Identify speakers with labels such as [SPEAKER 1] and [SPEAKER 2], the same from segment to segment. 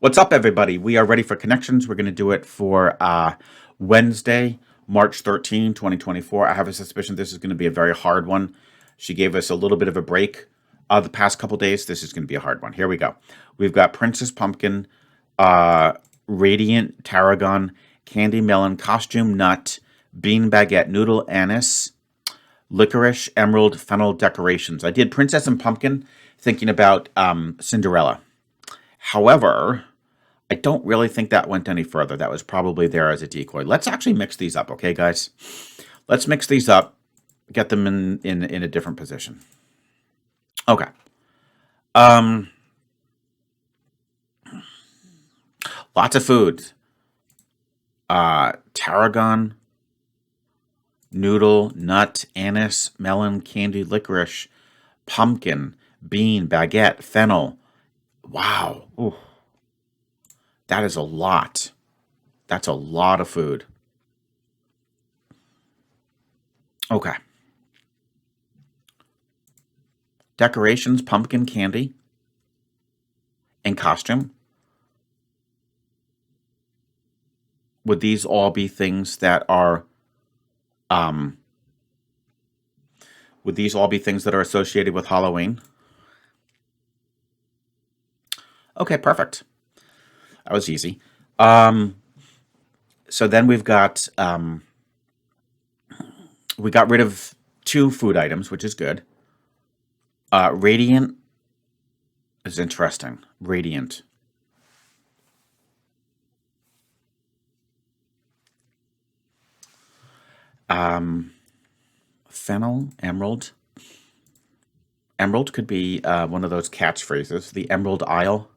[SPEAKER 1] What's up, everybody? We are ready for connections. We're going to do it for Wednesday, March 13, 2024. I have a suspicion this is going to be a very hard one. She gave us a little bit of a break the past couple days. This is going to be a hard one. Here we go. We've got Princess Pumpkin, uh, Radiant Tarragon, Candy Melon, Costume Nut, Bean Baguette, Noodle Anise, Licorice, Emerald, Fennel Decorations. I did Princess and Pumpkin thinking about Cinderella. However, I don't really think that went any further. That was probably there as a decoy. Let's actually mix these up, okay, guys? Let's mix these up, get them in a different position. Okay. Lots of food. Tarragon, noodle, nut, anise, melon, candy, licorice, pumpkin, bean, baguette, fennel. Wow. Ooh, that is a lot. That's a lot of food. Okay. Decorations, pumpkin candy, and costume. Would these all be things that are would these all be things that are associated with Halloween? Okay, perfect. That was easy. So then we got rid of 2 food items, which is good. Radiant is interesting. Radiant. Fennel, emerald. Emerald could be one of those catchphrases. The Emerald Isle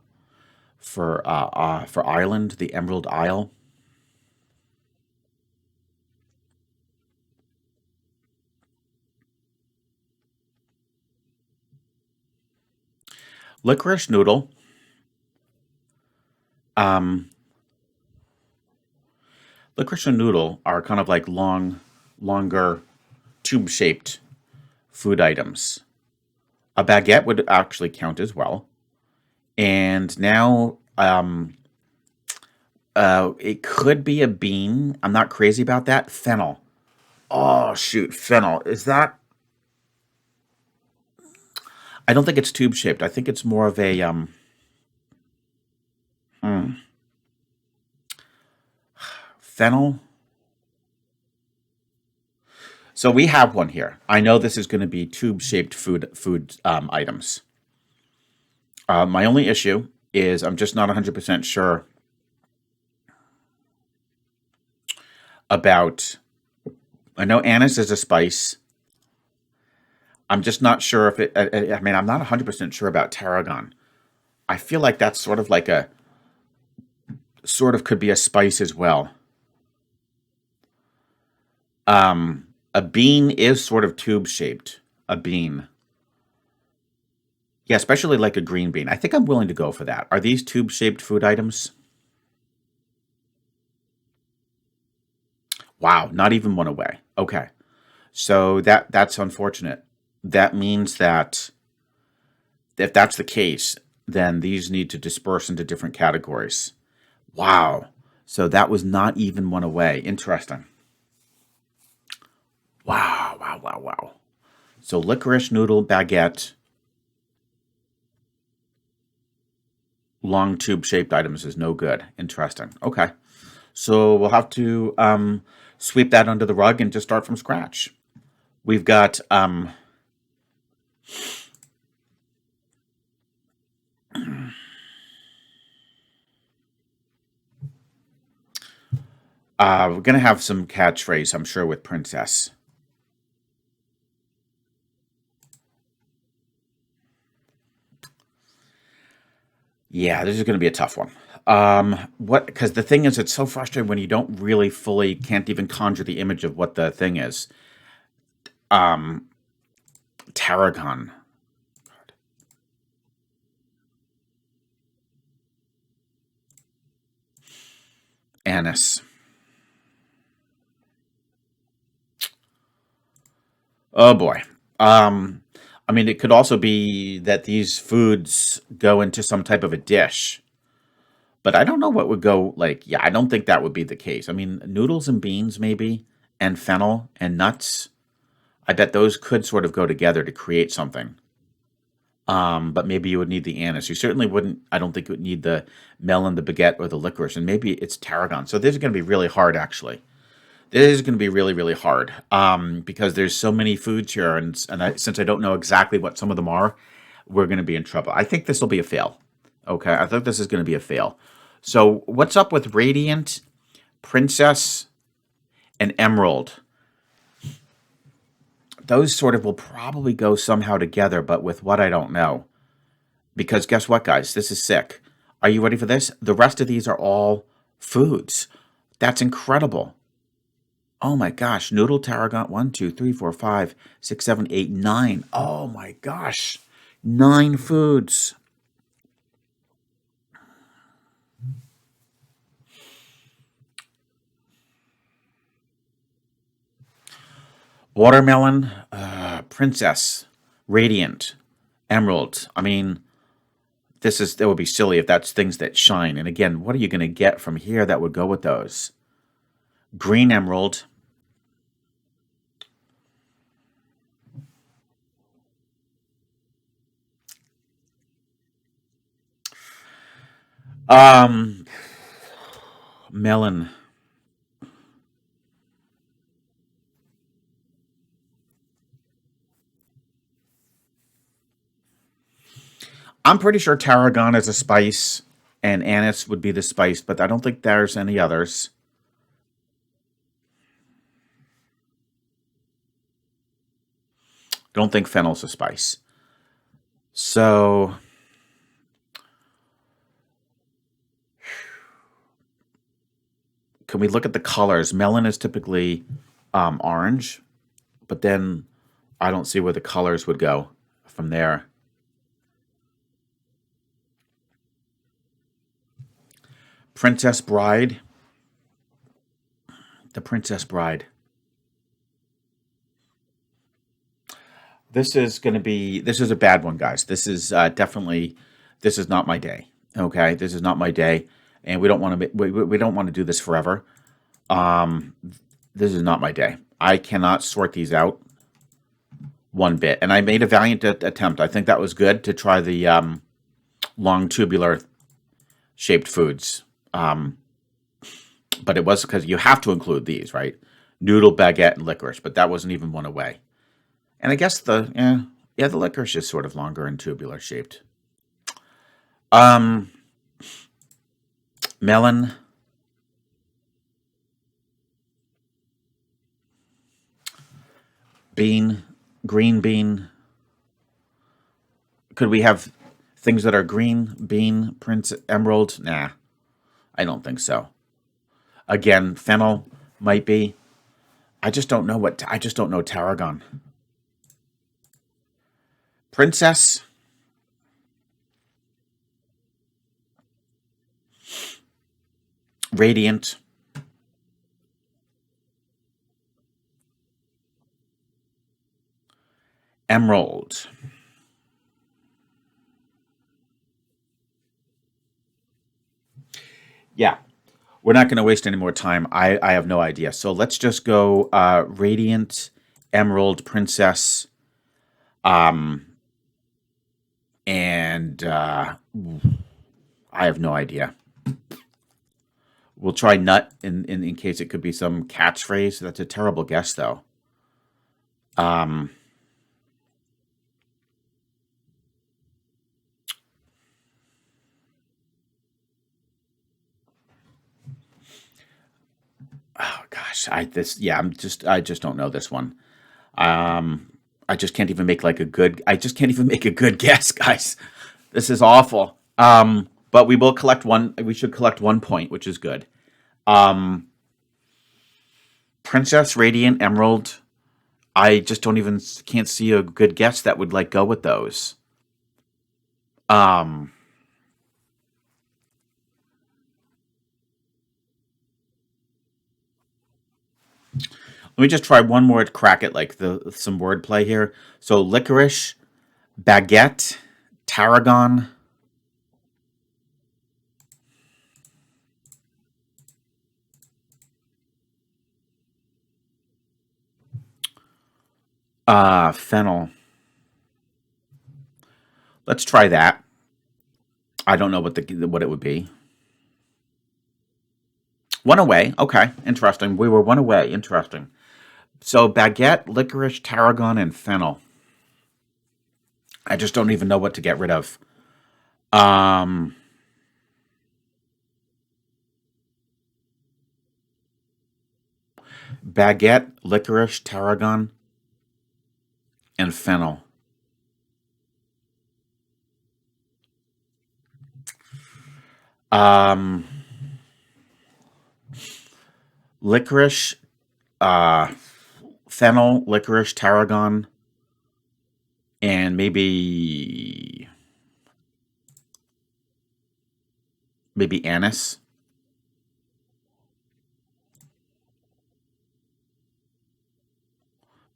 [SPEAKER 1] for Ireland. The Emerald Isle. Licorice noodle. Licorice and noodle are kind of like longer, tube-shaped food items. A baguette would actually count as well. And now, it could be a bean. I'm not crazy about that. Fennel. Oh shoot, fennel. Is that? I don't think it's tube-shaped. I think it's more of a hmm, fennel. So we have one here. I know this is going to be tube-shaped food items. My only issue is I'm just not 100% sure about. I know anise is a spice. I'm just not sure if it. I mean, I'm not 100% sure about tarragon. I feel like that's sort of like a sort of could be a spice as well. A bean is sort of tube shaped. A bean. Yeah, especially like a green bean. I think I'm willing to go for that. Are these tube shaped food items? Wow, not even one away. Okay. So that's unfortunate. That means that if that's the case, then these need to disperse into different categories. Wow. So that was not even one away. Interesting. Wow, wow, wow, wow. So licorice noodle baguette, long tube shaped items is no good. Interesting. Okay. So we'll have to sweep that under the rug and just start from scratch. We've got we're gonna have some catchphrase, I'm sure, with Princess. Yeah, this is gonna be a tough one. What? Because the thing is, it's so frustrating when you don't really fully can't even conjure the image of what the thing is. Um, Tarragon, anise. Oh boy. Um, I mean, it could also be that these foods go into some type of a dish. But I don't know what would go like. Yeah, I don't think that would be the case. I mean, noodles and beans maybe, and fennel and nuts. I bet those could sort of go together to create something. But maybe you would need the anise. You certainly wouldn't. I don't think you would need the melon, the baguette, or the licorice. And maybe it's tarragon. So this is going to be really hard, actually. This is going to be really, really hard because there's so many foods here, and since I don't know exactly what some of them are, we're going to be in trouble. I think this will be a fail. Okay, I think this is going to be a fail. So what's up with Radiant, Princess, and Emerald? Those sort of will probably go somehow together, but with what I don't know. Because guess what, guys? This is sick. Are you ready for this? The rest of these are all foods. That's incredible. Oh my gosh. Noodle tarragon. 1, 2, 3, 4, 5, 6, 7, 8, 9. Oh my gosh. 9 foods. Watermelon, Princess, Radiant, Emerald. I mean, that would be silly if that's things that shine. And again, what are you going to get from here that would go with those? Green Emerald. Um, Melon. I'm pretty sure tarragon is a spice and anise would be the spice, but I don't think there's any others. Don't think fennel's a spice. So can we look at the colors? Melon is typically orange, but then I don't see where the colors would go from there. Princess Bride. The Princess Bride. This is a bad one, guys. This is definitely, this is not my day. Okay, this is not my day, and we don't want to we don't want to do this forever. Um, this is not my day. I cannot sort these out one bit, and I made a valiant attempt. I think that was good to try the long tubular shaped foods. But it was because you have to include these, right? Noodle, baguette, and licorice, but that wasn't even one away. And I guess the licorice is sort of longer and tubular shaped. Um, Melon, bean, green bean. Could we have things that are green, bean, prince, emerald? Nah, I don't think so. Again, fennel might be. I just don't know tarragon. Princess, radiant, emerald. Yeah, we're not going to waste any more time. I have no idea. So let's just go radiant, emerald, princess, um, and I have no idea. We'll try nut in case it could be some catchphrase. That's a terrible guess, though. Um, oh gosh, I just don't know this one. I just can't even make like a good. I just can't even make a good guess, guys. This is awful. But we will collect one. We should collect 1 point, which is good. Um, Princess, Radiant, Emerald. I just don't even can't see a good guess that would like go with those. Um, Let me just try one more crack at like the some wordplay here. So licorice, baguette, tarragon, Fennel. Let's try that. I don't know what it would be. One away. Okay, interesting. We were one away. Interesting. So baguette, licorice, tarragon, and fennel. I just don't even know what to get rid of. Um, Baguette, licorice, tarragon, and fennel. Um, Licorice, uh, fennel, licorice, tarragon, and maybe anise.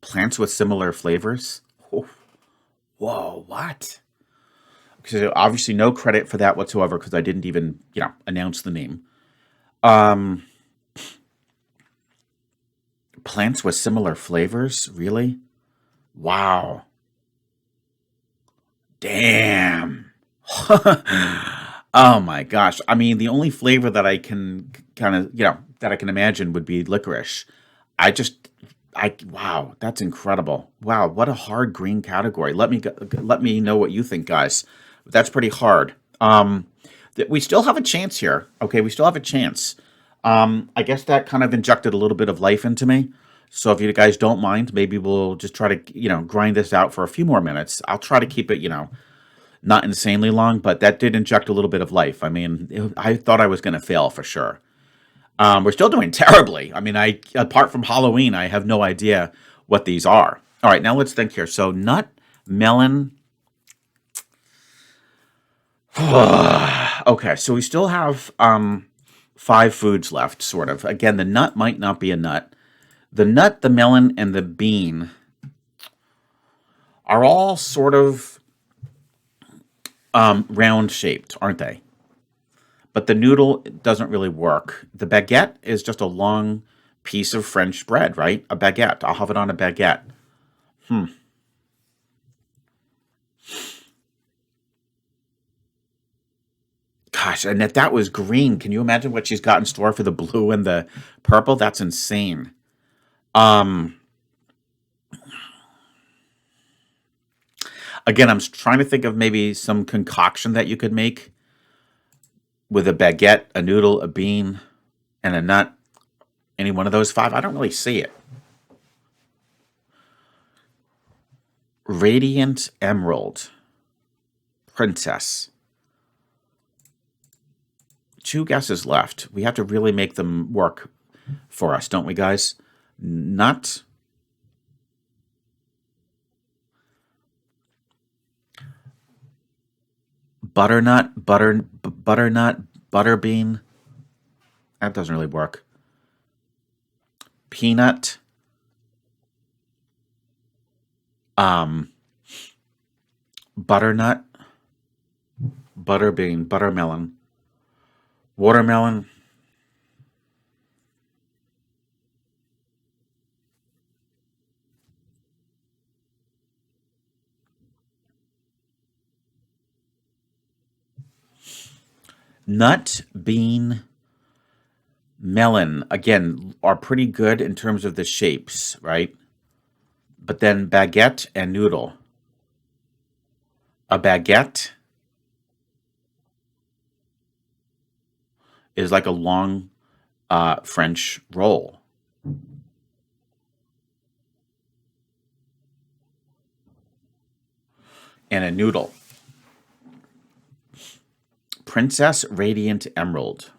[SPEAKER 1] Plants with similar flavors. Oh, whoa, what? Because obviously no credit for that whatsoever because I didn't even announce the name. Um, Plants with similar flavors, really? Wow, damn. Oh my gosh. I mean, the only flavor that I can kind of, that I can imagine would be licorice. I just, wow, that's incredible. Wow, what a hard green category. Let me know what you think, guys. That's pretty hard. We still have a chance here. Okay, we still have a chance. I guess that kind of injected a little bit of life into me. So if you guys don't mind, maybe we'll just try to, grind this out for a few more minutes. I'll try to keep it, not insanely long, but that did inject a little bit of life. I mean, I thought I was going to fail for sure. We're still doing terribly. I mean, I apart from Halloween, I have no idea what these are. All right, now let's think here. So nut, melon. Okay, so we still have five foods left, sort of. Again, the nut might not be a nut. The nut, the melon, and the bean are all sort of round shaped, aren't they? But the noodle doesn't really work. The baguette is just a long piece of French bread, right? A baguette. I'll have it on a baguette. Gosh, and if that was green, can you imagine what she's got in store for the blue and the purple? That's insane. Um, Again, I'm trying to think of maybe some concoction that you could make with a baguette, a noodle, a bean, and a nut. Any one of those five? I don't really see it. Radiant Emerald. Princess. Two guesses left. We have to really make them work for us, don't we, guys? Nut. Butternut, butterbean. That doesn't really work. Peanut. Um, Butternut, butterbean, buttermelon, watermelon. Nut, bean, melon, again, are pretty good in terms of the shapes, right? But then baguette and noodle. A baguette is like a long French roll. And a noodle. Princess Radiant Emerald.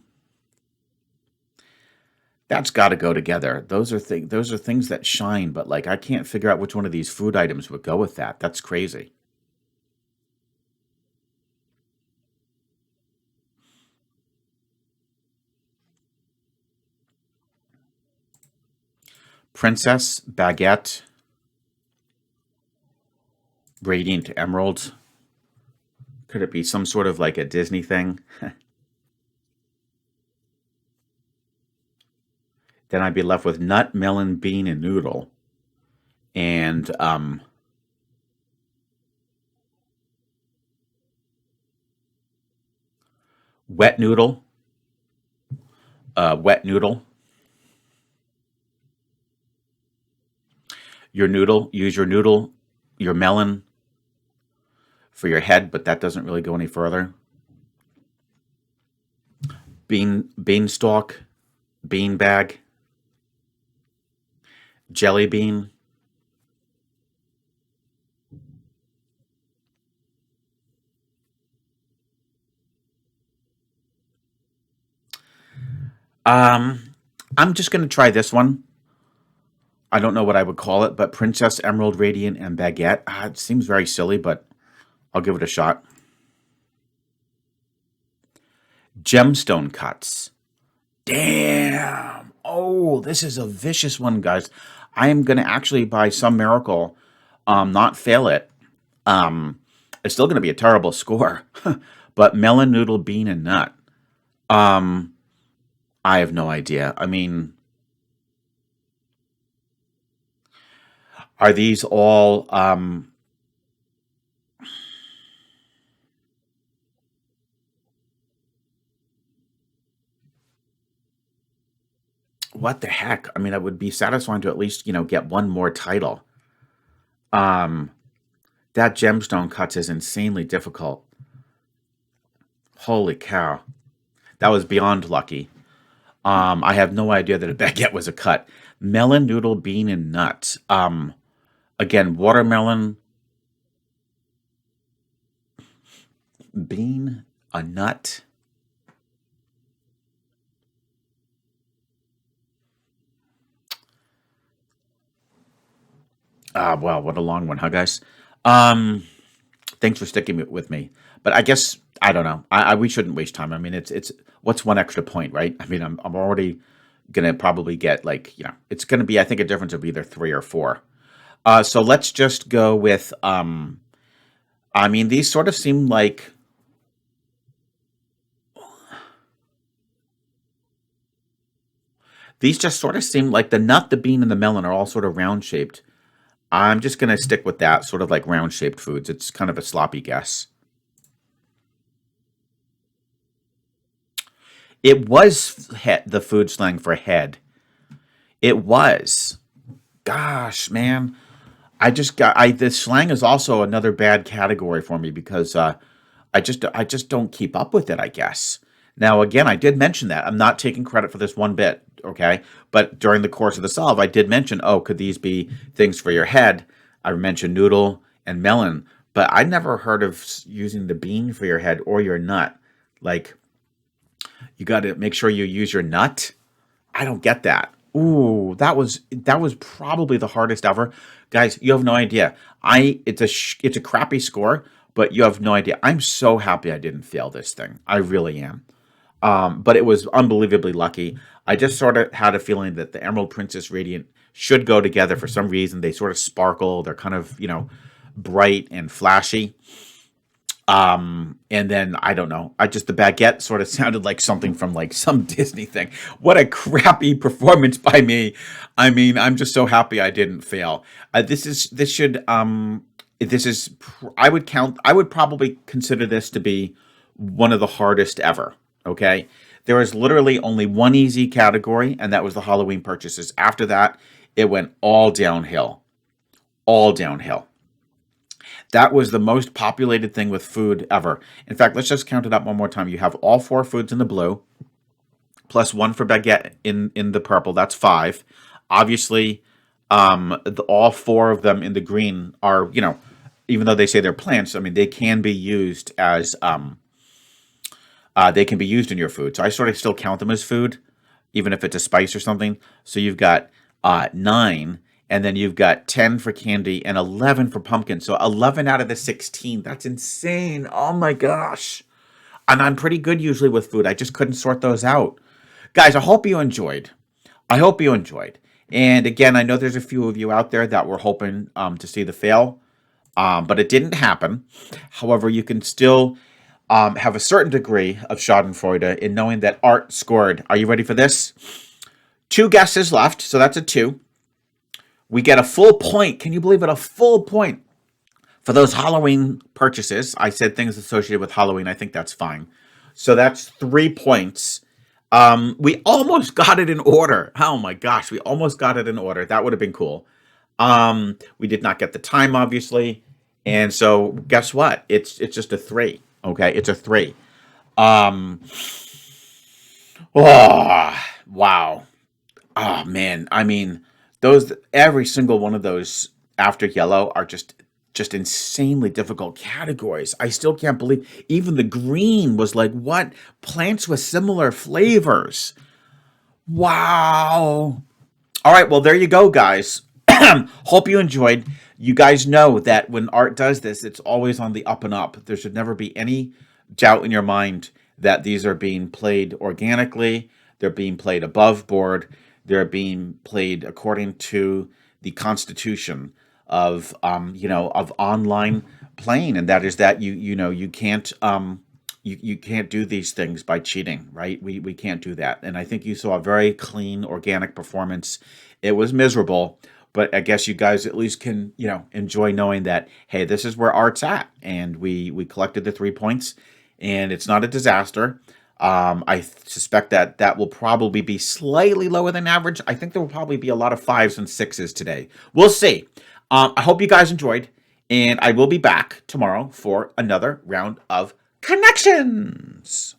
[SPEAKER 1] That's got to go together. Those are things that shine, but like I can't figure out which one of these food items would go with that. That's crazy. Princess, baguette, radiant emerald. Could it be some sort of like a Disney thing? Then I'd be left with nut, melon, bean, and noodle. And wet noodle, wet noodle. Your noodle, use your noodle, your melon for your head, but that doesn't really go any further. Beanstalk, bean bag, jelly bean. Um, I'm just going to try this one. I don't know what I would call it, but Princess Emerald Radiant and Baguette. It seems very silly, but I'll give it a shot. Gemstone cuts. Damn. Oh, this is a vicious one, guys. I am going to actually, by some miracle, not fail it. Um, it's still going to be a terrible score, but melon, noodle, bean, and nut. Um, I have no idea. I mean, are these all what the heck? I mean, it would be satisfying to at least, get one more title. Um, that gemstone cuts is insanely difficult. Holy cow. That was beyond lucky. I have no idea that a baguette was a cut. Melon, noodle, bean, and nut. Again, watermelon, bean, a nut. Well, what a long one, huh, guys? Um, Thanks for sticking with me. But I guess I don't know. We shouldn't waste time. I mean, it's what's one extra point, right? I mean, I'm already gonna probably get like it's gonna be I think a difference of either three or four. So let's just go with. I mean, these sort of seem like these just sort of seem like the nut, the bean, and the melon are all sort of round shaped. I'm just gonna stick with that, sort of like round shaped foods. It's kind of a sloppy guess. It was the food slang for head. It was. Gosh, man. I just got I this slang is also another bad category for me because I just don't keep up with it, I guess. Now again, I did mention that. I'm not taking credit for this one bit, okay? But during the course of the solve, I did mention, oh, could these be things for your head? I mentioned noodle and melon, but I never heard of using the bean for your head or your nut. Like you got to make sure you use your nut. I don't get that. Ooh, that was probably the hardest ever, guys. You have no idea. It's a crappy score, but you have no idea. I'm so happy I didn't fail this thing. I really am. But it was unbelievably lucky. I just sort of had a feeling that the Emerald Princess Radiant should go together for some reason. They sort of sparkle. They're kind of bright and flashy. And then I don't know. I just the baguette sort of sounded like something from like some Disney thing. What a crappy performance by me. I mean, I'm just so happy I didn't fail. This should this is I would probably consider this to be one of the hardest ever. Okay, there was literally only one easy category, and that was the Halloween purchases. After that, it went all downhill, all downhill. That was the most populated thing with food ever. In fact, let's just count it up one more time. You have all four foods in the blue, plus one for baguette in the purple. That's five. Obviously, all four of them in the green are, even though they say they're plants, I mean they can be used as they can be used in your food. So I sort of still count them as food, even if it's a spice or something. So you've got nine, and then you've got 10 for candy and 11 for pumpkin. So 11 out of the 16. That's insane. Oh my gosh. And I'm pretty good usually with food. I just couldn't sort those out. Guys, I hope you enjoyed. I hope you enjoyed. And again, I know there's a few of you out there that were hoping to see the fail, but it didn't happen. However, you can still have a certain degree of schadenfreude in knowing that Art scored. Are you ready for this? Two guesses left, so that's a two. We get a full point. Can you believe it? A full point for those Halloween purchases. I said things associated with Halloween. I think that's fine. So that's 3 points. We almost got it in order. Oh my gosh, we almost got it in order. That would have been cool. We did not get the time, obviously, and so guess what? It's just a three. Okay, it's a three. Um, oh, wow. Oh man, I mean, those every single one of those after yellow are just insanely difficult categories. I still can't believe even the green was like what plants with similar flavors. Wow. All right, well there you go, guys. Hope you enjoyed. You guys know that when art does this, it's always on the up and up. There should never be any doubt in your mind that these are being played organically, they're being played above board, they're being played according to the constitution of of online playing, and that is that you can't you can't do these things by cheating, right? We can't do that. And I think you saw a very clean, organic performance. It was miserable, but I guess you guys at least can, enjoy knowing that, hey, this is where art's at. And we collected the 3 points, and it's not a disaster. I suspect that that will probably be slightly lower than average. I think there will probably be a lot of fives and sixes today. We'll see. I hope you guys enjoyed, and I will be back tomorrow for another round of connections.